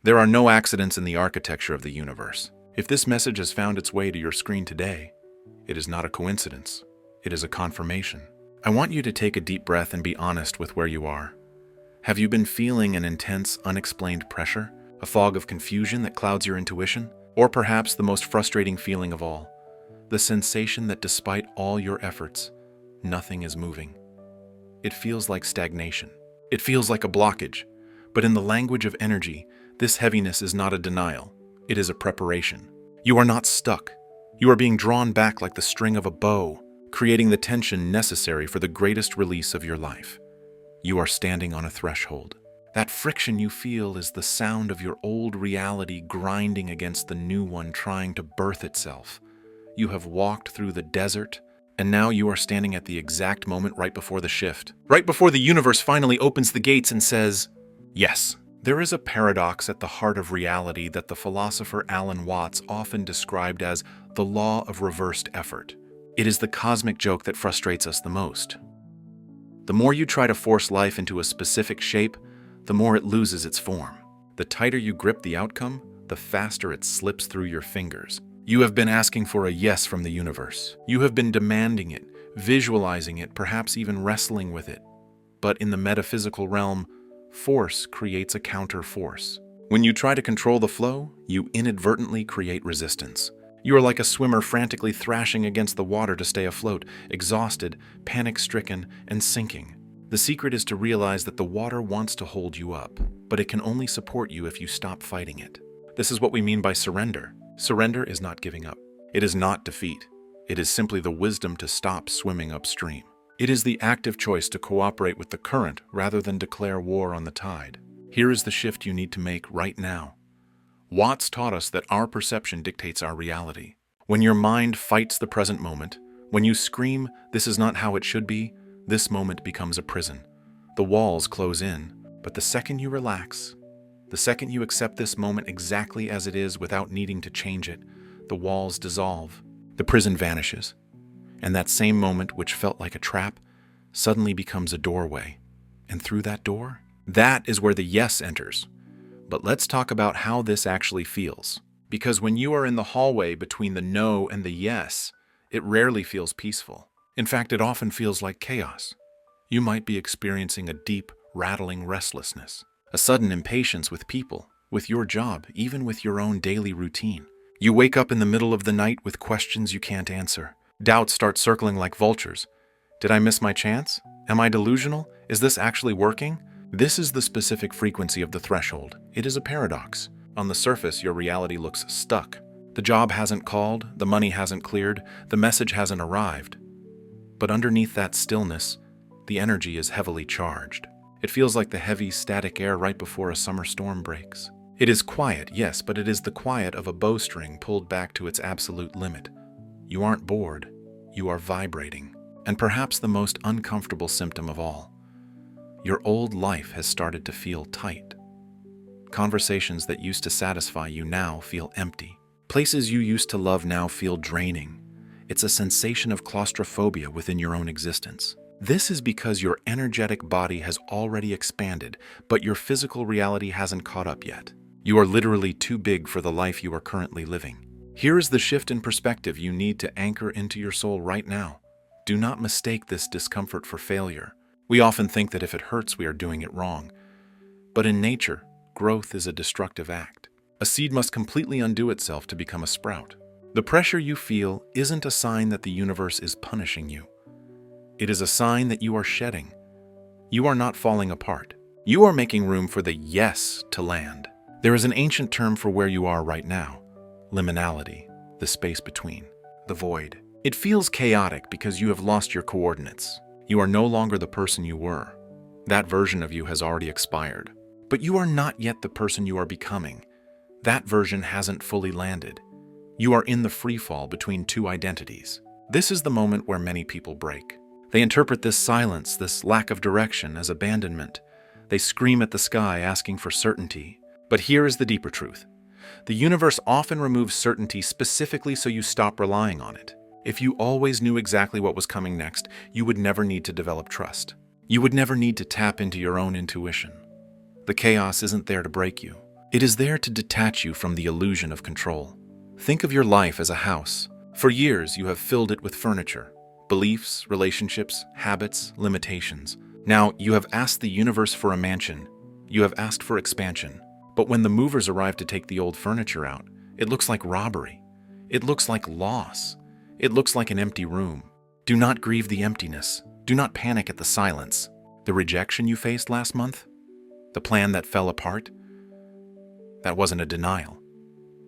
There are no accidents in the architecture of the universe. If this message has found its way to your screen today, it is not a coincidence. It is a confirmation. I want you to take a deep breath and be honest with where you are. Have you been feeling an intense, unexplained pressure? A fog of confusion that clouds your intuition? Or perhaps the most frustrating feeling of all, the sensation that despite all your efforts, nothing is moving. It feels like stagnation. It feels like a blockage. But in the language of energy, this heaviness is not a denial. It is a preparation. You are not stuck. You are being drawn back like the string of a bow, creating the tension necessary for the greatest release of your life. You are standing on a threshold. That friction you feel is the sound of your old reality grinding against the new one trying to birth itself. You have walked through the desert, and now you are standing at the exact moment right before the shift. Right before the universe finally opens the gates and says, yes. There is a paradox at the heart of reality that the philosopher Alan Watts often described as the law of reversed effort. It is the cosmic joke that frustrates us the most. The more you try to force life into a specific shape, the more it loses its form. The tighter you grip the outcome, the faster it slips through your fingers. You have been asking for a yes from the universe. You have been demanding it, visualizing it, perhaps even wrestling with it. But in the metaphysical realm, force creates a counter force. When you try to control the flow, you inadvertently create resistance. You are like a swimmer frantically thrashing against the water to stay afloat, exhausted, panic-stricken, and sinking. The secret is to realize that the water wants to hold you up, but it can only support you if you stop fighting it. This is what we mean by surrender. Surrender is not giving up. It is not defeat. It is simply the wisdom to stop swimming upstream. It is the active choice to cooperate with the current rather than declare war on the tide. Here is the shift you need to make right now. Watts taught us that our perception dictates our reality. When your mind fights the present moment, when you scream, "This is not how it should be," this moment becomes a prison. The walls close in, but the second you relax, the second you accept this moment exactly as it is without needing to change it, the walls dissolve, the prison vanishes. And that same moment, which felt like a trap, suddenly becomes a doorway. And through that door, that is where the yes enters. But let's talk about how this actually feels. Because when you are in the hallway between the no and the yes, it rarely feels peaceful. In fact, it often feels like chaos. You might be experiencing a deep, rattling restlessness, a sudden impatience with people, with your job, even with your own daily routine. You wake up in the middle of the night with questions you can't answer. Doubts start circling like vultures. Did I miss my chance? Am I delusional? Is this actually working? This is the specific frequency of the threshold. It is a paradox. On the surface, your reality looks stuck. The job hasn't called, the money hasn't cleared, the message hasn't arrived. But underneath that stillness, the energy is heavily charged. It feels like the heavy, static air right before a summer storm breaks. It is quiet, yes, but it is the quiet of a bowstring pulled back to its absolute limit. You aren't bored, you are vibrating. And perhaps the most uncomfortable symptom of all, your old life has started to feel tight. Conversations that used to satisfy you now feel empty. Places you used to love now feel draining. It's a sensation of claustrophobia within your own existence. This is because your energetic body has already expanded, but your physical reality hasn't caught up yet. You are literally too big for the life you are currently living. Here is the shift in perspective you need to anchor into your soul right now. Do not mistake this discomfort for failure. We often think that if it hurts, we are doing it wrong. But in nature, growth is a destructive act. A seed must completely undo itself to become a sprout. The pressure you feel isn't a sign that the universe is punishing you. It is a sign that you are shedding. You are not falling apart. You are making room for the yes to land. There is an ancient term for where you are right now. Liminality, the space between, the void. It feels chaotic because you have lost your coordinates. You are no longer the person you were. That version of you has already expired. But you are not yet the person you are becoming. That version hasn't fully landed. You are in the free fall between two identities. This is the moment where many people break. They interpret this silence, this lack of direction, as abandonment. They scream at the sky asking for certainty. But here is the deeper truth. The universe often removes certainty specifically so you stop relying on it. If you always knew exactly what was coming next, you would never need to develop trust. You would never need to tap into your own intuition. The chaos isn't there to break you. It is there to detach you from the illusion of control. Think of your life as a house. For years, you have filled it with furniture, beliefs, relationships, habits, limitations. Now, you have asked the universe for a mansion. You have asked for expansion. But when the movers arrive to take the old furniture out, it looks like robbery. It looks like loss. It looks like an empty room. Do not grieve the emptiness. Do not panic at the silence. The rejection you faced last month? The plan that fell apart? That wasn't a denial.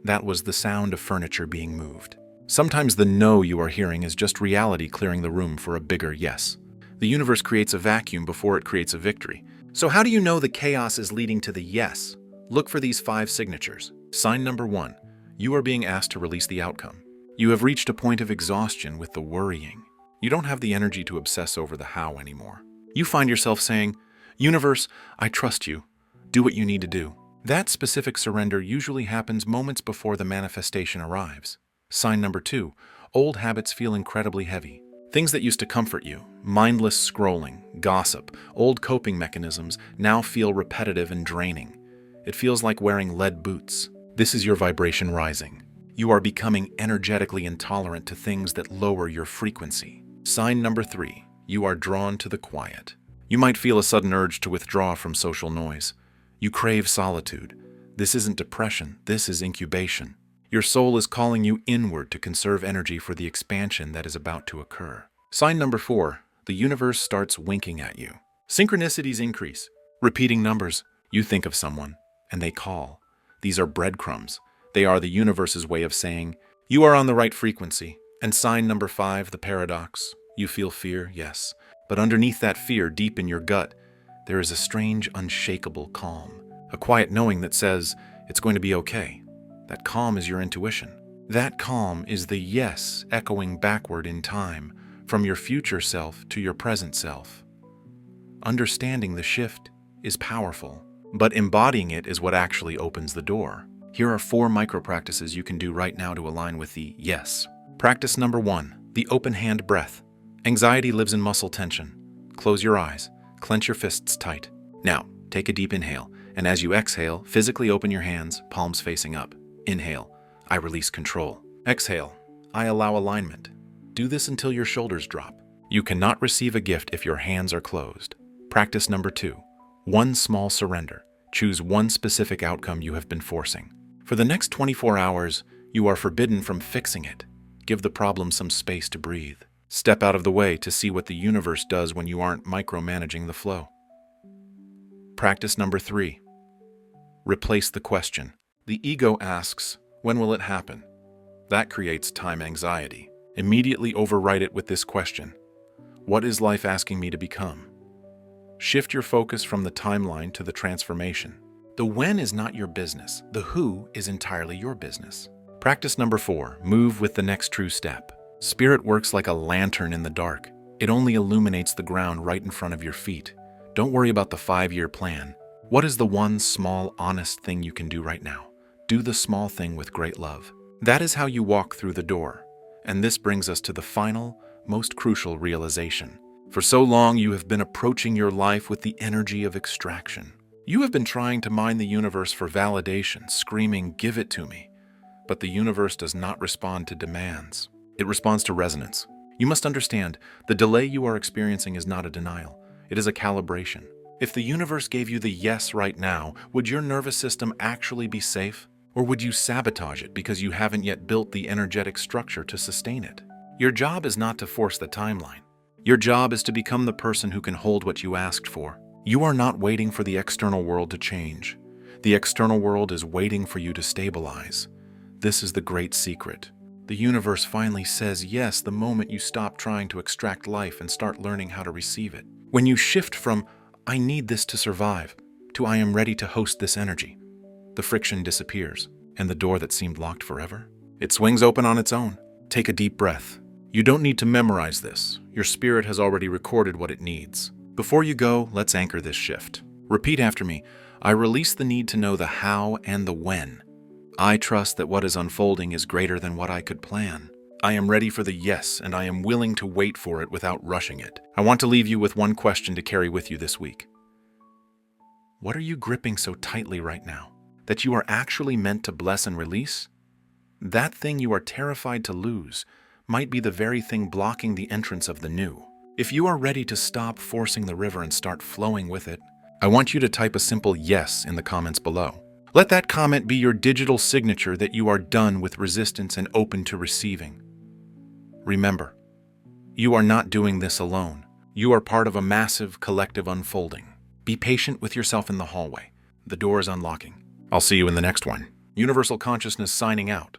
That was the sound of furniture being moved. Sometimes the no you are hearing is just reality clearing the room for a bigger yes. The universe creates a vacuum before it creates a victory. So how do you know the chaos is leading to the yes? Look for these 5 signatures. Sign number 1. You are being asked to release the outcome. You have reached a point of exhaustion with the worrying. You don't have the energy to obsess over the how anymore. You find yourself saying, "Universe, I trust you. Do what you need to do." That specific surrender usually happens moments before the manifestation arrives. Sign number 2. Old habits feel incredibly heavy. Things that used to comfort you, mindless scrolling, gossip, old coping mechanisms, now feel repetitive and draining. It feels like wearing lead boots. This is your vibration rising. You are becoming energetically intolerant to things that lower your frequency. Sign number 3. You are drawn to the quiet. You might feel a sudden urge to withdraw from social noise. You crave solitude. This isn't depression, this is incubation. Your soul is calling you inward to conserve energy for the expansion that is about to occur. Sign number 4. The universe starts winking at you. Synchronicities increase. Repeating numbers. You think of someone, and they call. These are breadcrumbs. They are the universe's way of saying, you are on the right frequency. And sign number 5, the paradox. You feel fear, yes. But underneath that fear, deep in your gut, there is a strange, unshakable calm. A quiet knowing that says, it's going to be okay. That calm is your intuition. That calm is the yes echoing backward in time, from your future self to your present self. Understanding the shift is powerful, but embodying it is what actually opens the door. Here are 4 micro practices you can do right now to align with the yes. Practice number 1, the open hand breath. Anxiety lives in muscle tension. Close your eyes, clench your fists tight. Now, take a deep inhale, and as you exhale, physically open your hands, palms facing up. Inhale, I release control. Exhale, I allow alignment. Do this until your shoulders drop. You cannot receive a gift if your hands are closed. Practice number 2, one small surrender. Choose one specific outcome you have been forcing. For the next 24 hours, you are forbidden from fixing it. Give the problem some space to breathe. Step out of the way to see what the universe does when you aren't micromanaging the flow. Practice number 3, replace the question. The ego asks, when will it happen? That creates time anxiety. Immediately overwrite it with this question. What is life asking me to become? Shift your focus from the timeline to the transformation. The when is not your business. The who is entirely your business. Practice number 4, move with the next true step. Spirit works like a lantern in the dark. It only illuminates the ground right in front of your feet. Don't worry about the 5-year plan. What is the one small, honest thing you can do right now? Do the small thing with great love. That is how you walk through the door. And this brings us to the final, most crucial realization. For so long, you have been approaching your life with the energy of extraction. You have been trying to mine the universe for validation, screaming, "Give it to me." But the universe does not respond to demands. It responds to resonance. You must understand, the delay you are experiencing is not a denial. It is a calibration. If the universe gave you the yes right now, would your nervous system actually be safe? Or would you sabotage it because you haven't yet built the energetic structure to sustain it? Your job is not to force the timeline. Your job is to become the person who can hold what you asked for. You are not waiting for the external world to change. The external world is waiting for you to stabilize. This is the great secret. The universe finally says yes the moment you stop trying to extract life and start learning how to receive it. When you shift from, "I need this to survive," to "I am ready to host this energy," the friction disappears, and the door that seemed locked forever, it swings open on its own. Take a deep breath. You don't need to memorize this. Your spirit has already recorded what it needs. Before you go, let's anchor this shift. Repeat after me. I release the need to know the how and the when. I trust that what is unfolding is greater than what I could plan. I am ready for the yes, and I am willing to wait for it without rushing it. I want to leave you with one question to carry with you this week. What are you gripping so tightly right now? that you are actually meant to bless and release? That thing you are terrified to lose might be the very thing blocking the entrance of the new. If you are ready to stop forcing the river and start flowing with it, I want you to type a simple yes in the comments below. Let that comment be your digital signature that you are done with resistance and open to receiving. Remember, you are not doing this alone. You are part of a massive collective unfolding. Be patient with yourself in the hallway. The door is unlocking. I'll see you in the next one. Universal Consciousness signing out.